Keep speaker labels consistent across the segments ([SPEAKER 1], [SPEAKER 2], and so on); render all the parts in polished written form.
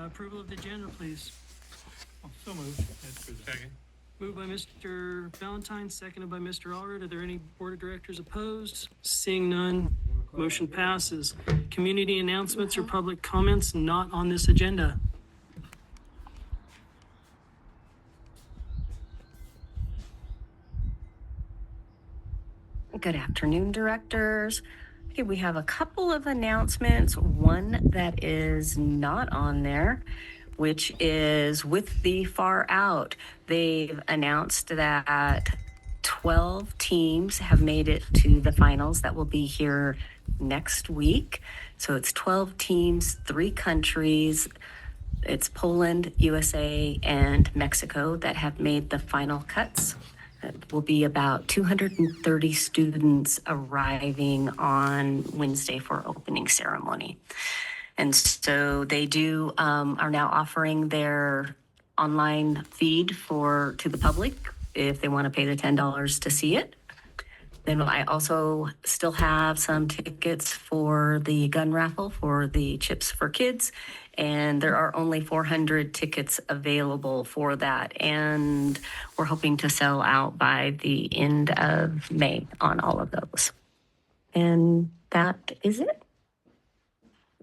[SPEAKER 1] Approval of the agenda, please.
[SPEAKER 2] So moved. Second.
[SPEAKER 1] Moved by Mr. Valentine, seconded by Mr. Allred. Are there any board of directors opposed? Seeing none, motion passes. Community announcements or public comments not on this agenda.
[SPEAKER 3] Good afternoon, directors. Okay, we have a couple of announcements. One that is not on there, which is with the Far Out. They've announced that 12 teams have made it to the finals that will be here next week. So it's 12 teams, 3 countries. It's Poland, USA, and Mexico that have made the final cuts. It will be about 230 students arriving on Wednesday for opening ceremony. And so they are now offering their online feed to the public if they want to pay the $10 to see it. Then I also still have some tickets for the gun raffle for the Chips for Kids. And there are only 400 tickets available for that. And we're hoping to sell out by the end of May on all of those. And that is it.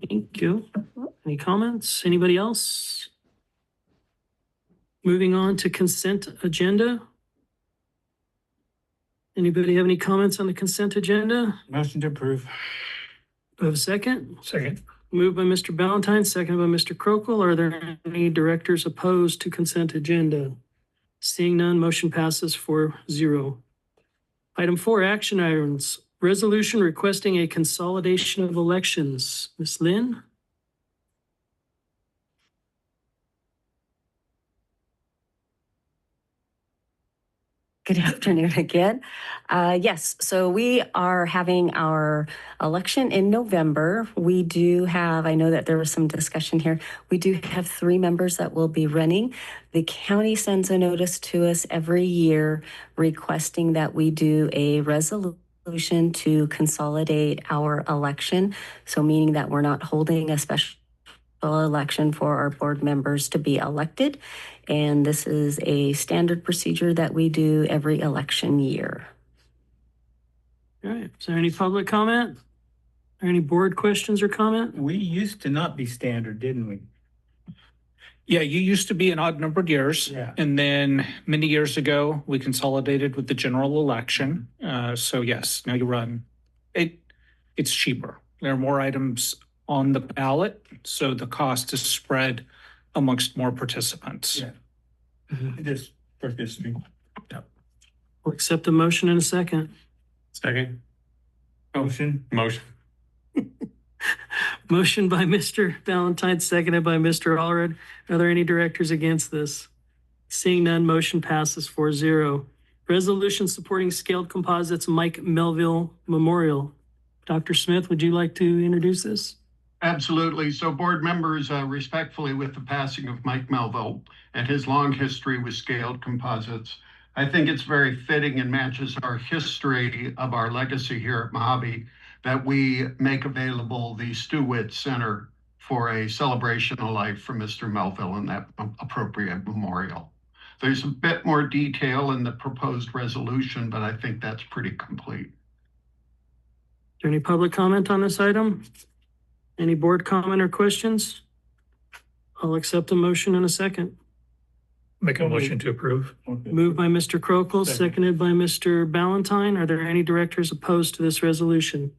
[SPEAKER 1] Thank you. Any comments? Anybody else? Moving on to consent agenda. Anybody have any comments on the consent agenda?
[SPEAKER 2] Motion to approve.
[SPEAKER 1] Do I have a second?
[SPEAKER 2] Second.
[SPEAKER 1] Moved by Mr. Valentine, seconded by Mr. Krokel. Are there any directors opposed to consent agenda? Seeing none, motion passes 4-0. Item 4, action items. Resolution requesting a consolidation of elections. Ms. Lynn?
[SPEAKER 3] Good afternoon again. Yes, so we are having our election in November. We do have, I know that there was some discussion here, we do have 3 members that will be running. The county sends a notice to us every year requesting that we do a resolution to consolidate our election. So meaning that we're not holding a special election for our board members to be elected. And this is a standard procedure that we do every election year.
[SPEAKER 1] All right. Is there any public comment? Or any board questions or comment?
[SPEAKER 2] We used to not be standard, didn't we?
[SPEAKER 4] Yeah, you used to be an odd numbered years.
[SPEAKER 2] Yeah.
[SPEAKER 4] And then many years ago, we consolidated with the general election. So yes, now you run. It's cheaper. There are more items on the ballot, so the cost is spread amongst more participants.
[SPEAKER 2] Yeah. It is for history.
[SPEAKER 1] We'll accept a motion in a second.
[SPEAKER 2] Second. Motion.
[SPEAKER 1] Motion by Mr. Valentine, seconded by Mr. Allred. Are there any directors against this? Seeing none, motion passes 4-0. Resolution supporting Scaled Composites Mike Melville Memorial. Dr. Smith, would you like to introduce this?
[SPEAKER 5] Absolutely. So board members, respectfully, with the passing of Mike Melville and his long history with Scaled Composites, I think it's very fitting and matches our history of our legacy here at Mojave that we make available the Stu Witt Center for a celebration of life for Mr. Melville and that appropriate memorial. There's a bit more detail in the proposed resolution, but I think that's pretty complete.
[SPEAKER 1] Is there any public comment on this item? Any board comment or questions? I'll accept a motion in a second.
[SPEAKER 2] Make a motion to approve.
[SPEAKER 1] Moved by Mr. Krokel, seconded by Mr. Ballantyne. Are there any directors opposed to this resolution?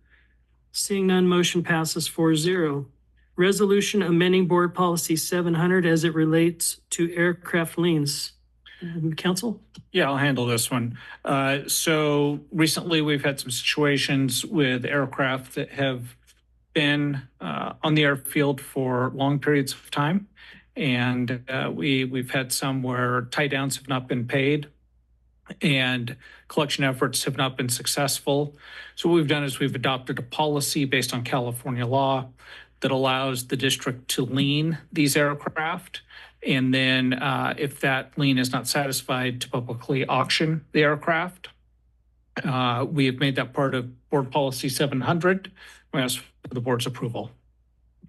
[SPEAKER 1] Seeing none, motion passes 4-0. Resolution amending board policy 700 as it relates to aircraft liens. Council?
[SPEAKER 4] Yeah, I'll handle this one. So recently we've had some situations with aircraft that have been on the airfield for long periods of time. And we've had some where tie downs have not been paid and collection efforts have not been successful. So what we've done is we've adopted a policy based on California law that allows the district to lien these aircraft. And then if that lien is not satisfied, to publicly auction the aircraft. We have made that part of board policy 700. We ask for the board's approval.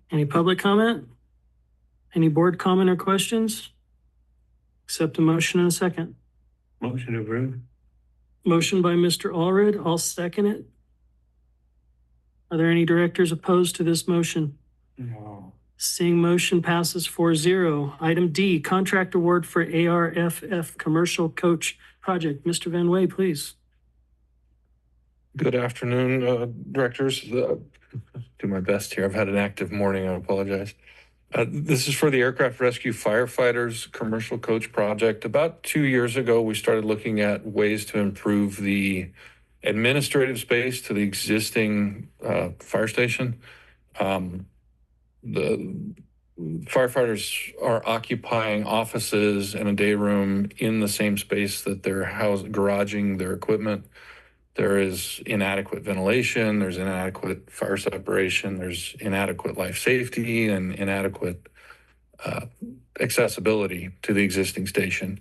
[SPEAKER 1] Any public comment? Any board comment or questions? Accept a motion in a second.
[SPEAKER 2] Motion approved.
[SPEAKER 1] Motion by Mr. Allred. I'll second it. Are there any directors opposed to this motion?
[SPEAKER 2] No.
[SPEAKER 1] Seeing motion passes 4-0. Item D, contract award for ARFF Commercial Coach Project. Mr. Van Way, please.
[SPEAKER 6] Good afternoon, directors. Do my best here. I've had an active morning. I apologize. This is for the Aircraft Rescue Firefighters Commercial Coach Project. About 2 years ago, we started looking at ways to improve the administrative space to the existing fire station. The firefighters are occupying offices and a day room in the same space that they're garaging their equipment. There is inadequate ventilation, there's inadequate fire separation, there's inadequate life safety and inadequate accessibility to the existing station.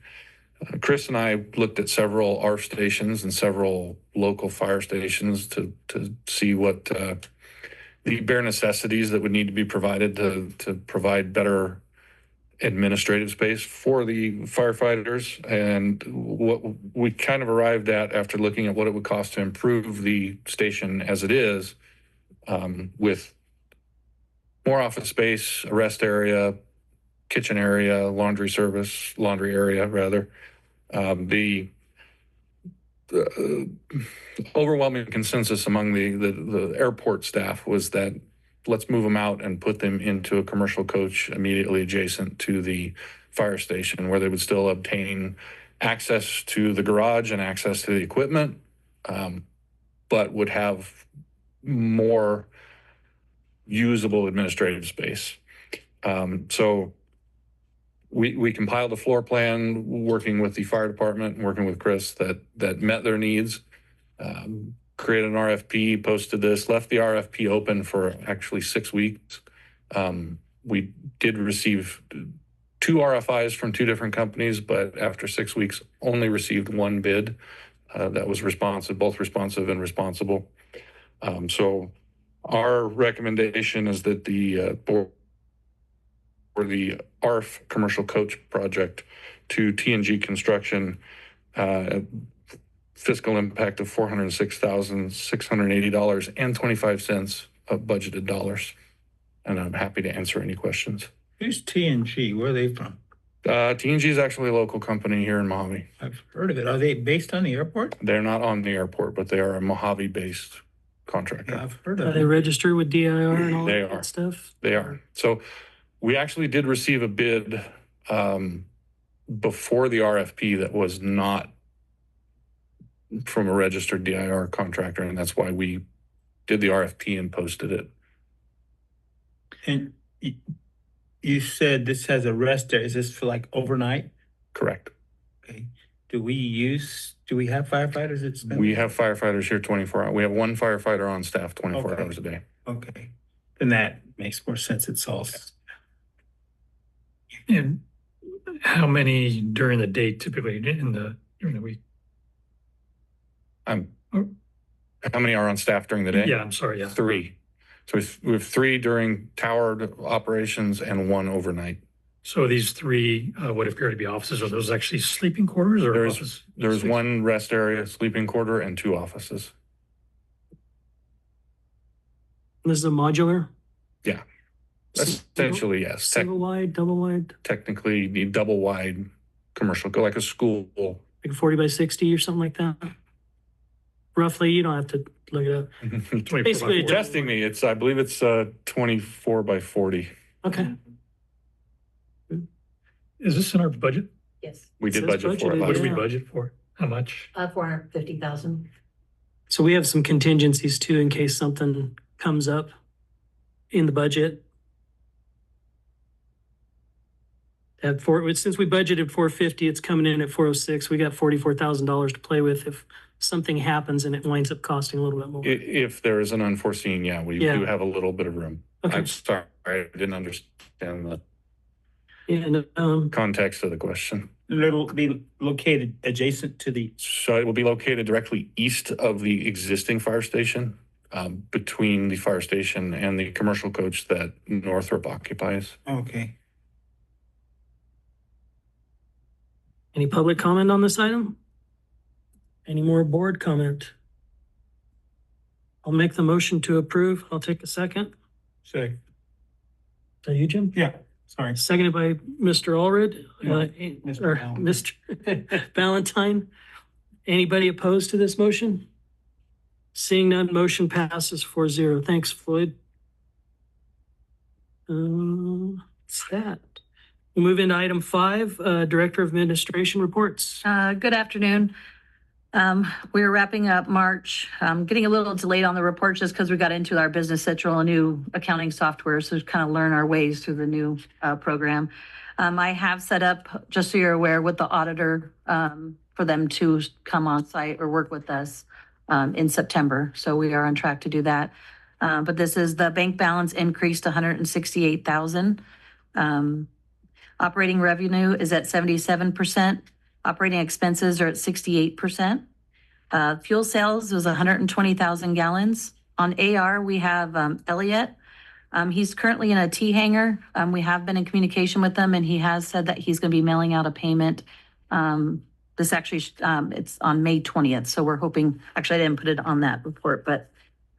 [SPEAKER 6] Chris and I looked at several ARF stations and several local fire stations to see what the bare necessities that would need to be provided to provide better administrative space for the firefighters. And what we kind of arrived at after looking at what it would cost to improve the station as it is, with more office space, a rest area, kitchen area, laundry area rather. The overwhelming consensus among the airport staff was that let's move them out and put them into a commercial coach immediately adjacent to the fire station where they would still obtain access to the garage and access to the equipment, but would have more usable administrative space. So we compiled a floor plan working with the fire department and working with Chris that met their needs. Created an RFP, posted this, left the RFP open for actually 6 weeks. We did receive 2 RFIs from 2 different companies, but after 6 weeks, only received 1 bid that was responsive, both responsive and responsible. So our recommendation is that the board for the ARF commercial coach project to TNG Construction, fiscal impact of $406,680.25 of budgeted dollars. And I'm happy to answer any questions.
[SPEAKER 2] Who's T&G? Where are they from?
[SPEAKER 6] TNG is actually a local company here in Mojave.
[SPEAKER 2] I've heard of it. Are they based on the airport?
[SPEAKER 6] They're not on the airport, but they are a Mojave-based contractor.
[SPEAKER 2] Yeah, I've heard
[SPEAKER 1] Are
[SPEAKER 2] of
[SPEAKER 1] they
[SPEAKER 2] it.
[SPEAKER 1] registered with DIR and all
[SPEAKER 6] They
[SPEAKER 1] that
[SPEAKER 6] are.
[SPEAKER 1] stuff?
[SPEAKER 6] They are. So we actually did receive a bid before the RFP that was not from a registered DIR contractor, and that's why we did the RFP and posted it.
[SPEAKER 2] And you said this has a rest area. Is this for like overnight?
[SPEAKER 6] Correct.
[SPEAKER 2] Okay. Do we have firefighters that spend?
[SPEAKER 6] We have firefighters here 24 hours. We have 1 firefighter on staff 24
[SPEAKER 2] Okay.
[SPEAKER 6] hours a day.
[SPEAKER 2] Okay. Then that makes more sense. It's all.
[SPEAKER 7] And how many during the day typically during the week?
[SPEAKER 6] How many are on staff during the day?
[SPEAKER 7] Yeah, I'm sorry, yeah.
[SPEAKER 6] 3. So we have 3 during tower operations and 1 overnight.
[SPEAKER 7] So these 3 what appear to be offices, are those actually sleeping quarters or
[SPEAKER 6] There's-
[SPEAKER 7] offices?
[SPEAKER 6] There's 1 rest area, sleeping quarter, and 2 offices.
[SPEAKER 1] This is a modular?
[SPEAKER 6] Yeah. Essentially, yes.
[SPEAKER 1] Single wide, double wide,
[SPEAKER 6] Technically, the double wide commercial, like a school.
[SPEAKER 1] like 40 by 60 or something like that? Roughly, you don't have to look it up.
[SPEAKER 7] 24 by
[SPEAKER 1] Basically,
[SPEAKER 7] 40.
[SPEAKER 6] Testing me, I believe it's 24 by 40.
[SPEAKER 1] Okay.
[SPEAKER 7] Is this in our budget?
[SPEAKER 8] Yes,
[SPEAKER 6] We did
[SPEAKER 1] Says
[SPEAKER 6] budget for it
[SPEAKER 1] budgeted,
[SPEAKER 7] What
[SPEAKER 6] last
[SPEAKER 7] do we
[SPEAKER 1] Yeah.
[SPEAKER 7] budget for? How much?
[SPEAKER 8] 450,000.
[SPEAKER 1] So we have some contingencies too in case something comes up in the budget. Since we budgeted 450, it's coming in at 406. We got $44,000 to play with if something happens and it winds up costing a little bit more.
[SPEAKER 6] If there is an unforeseen, we
[SPEAKER 1] Yeah.
[SPEAKER 6] do have a little bit of room.
[SPEAKER 1] Okay.
[SPEAKER 6] I'm sorry, I didn't understand the
[SPEAKER 1] And,
[SPEAKER 6] context of the question.
[SPEAKER 2] It'll be located adjacent to the,
[SPEAKER 6] So it will be located directly east of the existing fire station, between the fire station and the commercial coach that Northrop occupies.
[SPEAKER 2] okay.
[SPEAKER 1] Any public comment on this item? Any more board comment? I'll make the motion to approve. I'll take a second.
[SPEAKER 2] So,
[SPEAKER 1] Is that you, Jim?
[SPEAKER 2] yeah, sorry.
[SPEAKER 1] Seconded by Mr. Allred,
[SPEAKER 2] No,
[SPEAKER 1] or
[SPEAKER 2] Mr.
[SPEAKER 1] Mr. Valentine. Anybody opposed to this motion? Seeing none, motion passes 4-0. Thanks, Floyd. What's that? We'll move into item 5, Director of Administration reports.
[SPEAKER 8] Good afternoon. We're wrapping up March. Getting a little delayed on the report just because we got into our Business Central, a new accounting software, so kind of learn our ways through the new program. I have set up, just so you're aware, with the auditor for them to come on site or work with us in September. So we are on track to do that. But this is the bank balance increased to 168,000. Operating revenue is at 77%. Operating expenses are at 68%. Fuel sales was 120,000 gallons. On AR, we have Elliot. He's currently in a T hangar. We have been in communication with him, and he has said that he's going to be mailing out a payment. This actually, it's on May 20th. So we're hoping, actually, I didn't put it on that report, but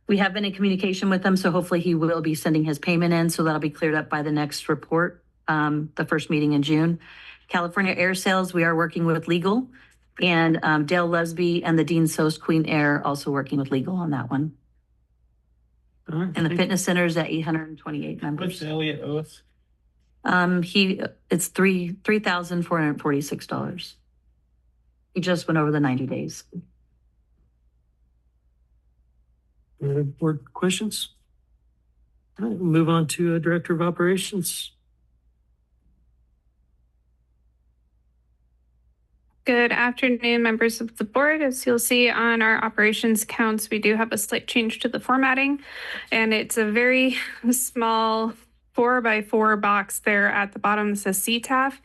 [SPEAKER 8] we have been in communication with him. So hopefully he will be sending his payment in. So that'll be cleared up by the next report, the first meeting in June. California Air Sales, we are working with legal, and Dale Lesby and the Dean Soest Queen Air also working with legal on that one.
[SPEAKER 1] All right,
[SPEAKER 8] And the
[SPEAKER 1] thank-
[SPEAKER 8] fitness center is at 828
[SPEAKER 2] What's
[SPEAKER 8] members.
[SPEAKER 2] Elliot owe us?
[SPEAKER 8] It's $3,446. He just went over the 90 days.
[SPEAKER 1] Board questions? All right, we'll move on to Director of Operations.
[SPEAKER 9] Good afternoon, members of the board. As you'll see on our operations accounts, we do have a slight change to the formatting, and it's a very small 4x4 box there at the bottom that says CTAF.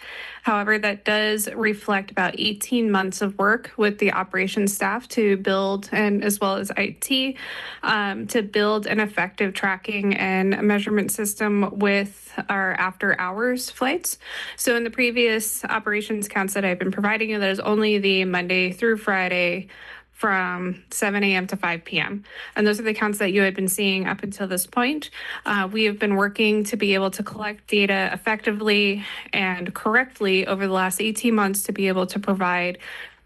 [SPEAKER 9] However, that does reflect about 18 months of work with the operations staff to build, and as well as IT, to build an effective tracking and measurement system with our after hours flights. So in the previous operations counts that I've been providing you, there's only the Monday through Friday from 7 a.m. to 5 p.m. And those are the counts that you had been seeing up until this point. We have been working to be able to collect data effectively and correctly over the last 18 months to be able to provide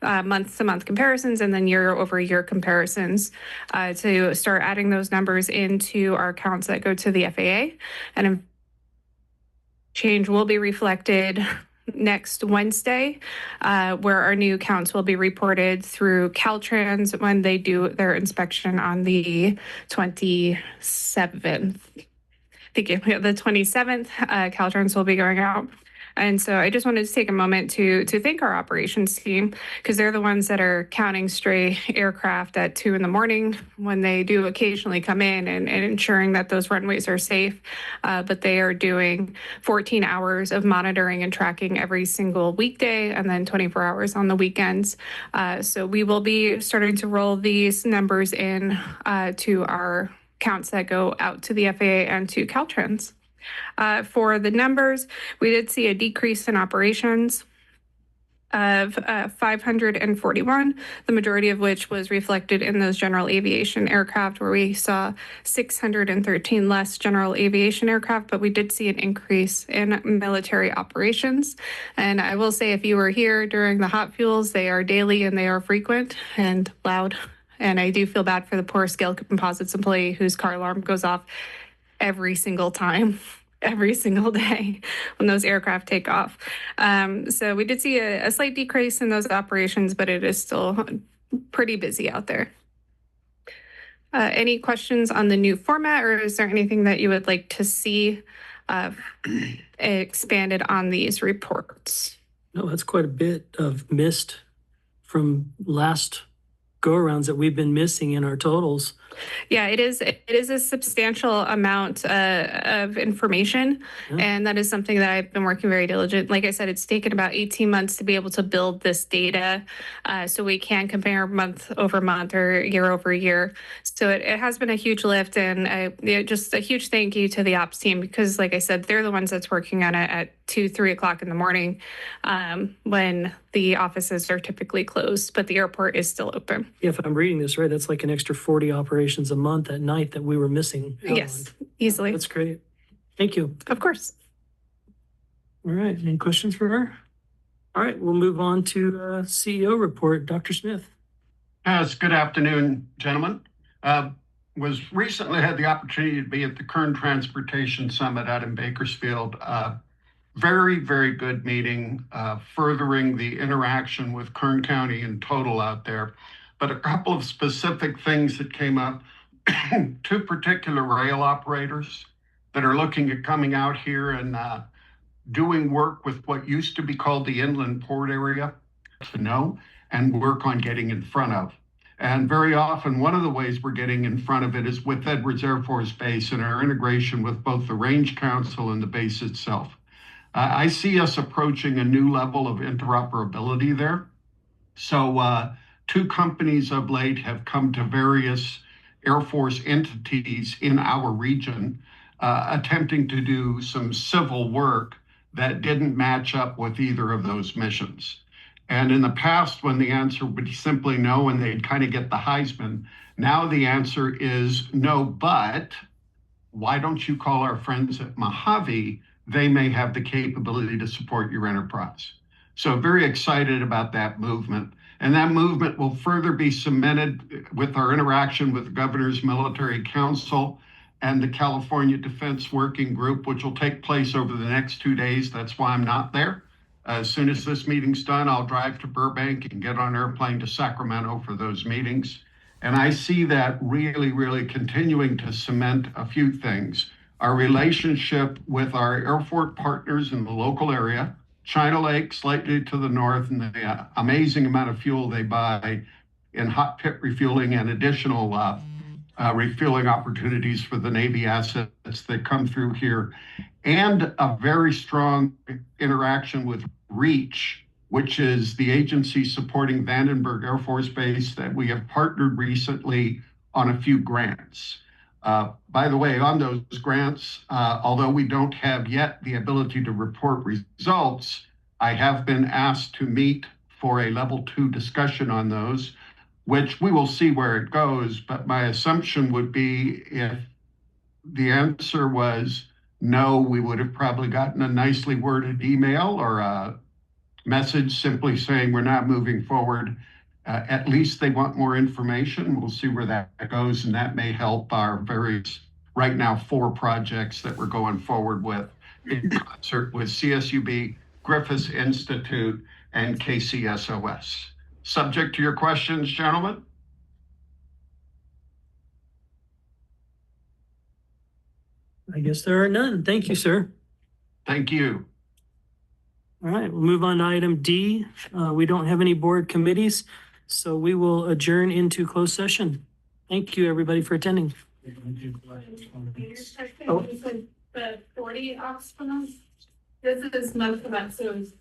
[SPEAKER 9] month-to-month comparisons and then year-over-year comparisons to start adding those numbers into our accounts that go to the FAA. And change will be reflected next Wednesday, where our new counts will be reported through Caltrans when they do their inspection on the 27th. Thank you. The 27th, Caltrans will be going out. And so I just wanted to take a moment to thank our operations team, because they're the ones that are counting stray aircraft at 2 a.m. when they do occasionally come in and ensuring that those runways are safe. But they are doing 14 hours of monitoring and tracking every single weekday and then 24 hours on the weekends. So we will be starting to roll these numbers in to our counts that go out to the FAA and to Caltrans. For the numbers, we did see a decrease in operations of 541, the majority of which was reflected in those general aviation aircraft, where we saw 613 less general aviation aircraft, but we did see an increase in military operations. And I will say, if you were here during the hot fuels, they are daily and they are frequent and loud. And I do feel bad for the poor Scale Composites employee whose car alarm goes off every single time, every single day when those aircraft take off. So we did see a slight decrease in those operations, but it is still pretty busy out there. Any questions on the new format, or is there anything that you would like to see expanded on these reports?
[SPEAKER 1] No, that's quite a bit of missed from last go-arounds that we've been missing in our totals.
[SPEAKER 9] Yeah, it is a substantial amount of information,
[SPEAKER 1] Yeah.
[SPEAKER 9] and that is something that I've been working very diligent. Like I said, it's taken about 18 months to be able to build this data, so we can compare month over month or year over year. So it has been a huge lift, and just a huge thank you to the ops team, because like I said, they're the ones that's working on it at 2, 3 o'clock in the morning when the offices are typically closed, but the airport is still open.
[SPEAKER 1] If I'm reading this right, that's like an extra 40 operations a month at night that we were missing out on.
[SPEAKER 9] Yes, easily.
[SPEAKER 1] That's great. Thank you.
[SPEAKER 9] Of course.
[SPEAKER 1] All right, any questions for her? All right, we'll move on to CEO report. Dr. Smith.
[SPEAKER 5] Yes, good afternoon, gentlemen. Was recently had the opportunity to be at the Kern Transportation Summit out in Bakersfield. Very, very good meeting, furthering the interaction with Kern County in total out there. But a couple of specific things that came up, two particular rail operators that are looking at coming out here and doing work with what used to be called the inland port area to know and work on getting in front of. And very often, one of the ways we're getting in front of it is with Edwards Air Force Base and our integration with both the Range Council and the base itself. I see us approaching a new level of interoperability there. So two companies of late have come to various Air Force entities in our region, attempting to do some civil work that didn't match up with either of those missions. And in the past, when the answer would be simply no, and they'd kind of get the Heisman, now the answer is no, but why don't you call our friends at Mojave? They may have the capability to support your enterprise. So very excited about that movement. And that movement will further be cemented with our interaction with the Governor's Military Council and the California Defense Working Group, which will take place over the next 2 days. That's why I'm not there. As soon as this meeting's done, I'll drive to Burbank and get on an airplane to Sacramento for those meetings. And I see that really, really continuing to cement a few things. Our relationship with our airport partners in the local area, China Lake, slightly to the north, and the amazing amount of fuel they buy in hot pit refueling and additional refueling opportunities for the Navy assets that come through here, and a very strong interaction with REACH, which is the agency supporting Vandenberg Air Force Base that we have partnered recently on a few grants. By the way, on those grants, although we don't have yet the ability to report results, I have been asked to meet for a level 2 discussion on those, which we will see where it goes. But my assumption would be if the answer was no, we would have probably gotten a nicely worded email or a message simply saying we're not moving forward. At least they want more information. We'll see where that goes, and that may help our various, right now, 4 projects that we're going forward with in concert with CSUB, Griffiths Institute, and KCSOS. Subject to your questions, gentlemen?
[SPEAKER 1] I guess there are none. Thank you, sir.
[SPEAKER 5] Thank you.
[SPEAKER 1] All right, we'll move on to item D. We don't have any board committees, so we will adjourn into closed session. Thank you, everybody, for attending.
[SPEAKER 10] The 40 ops. This is most of it, so it's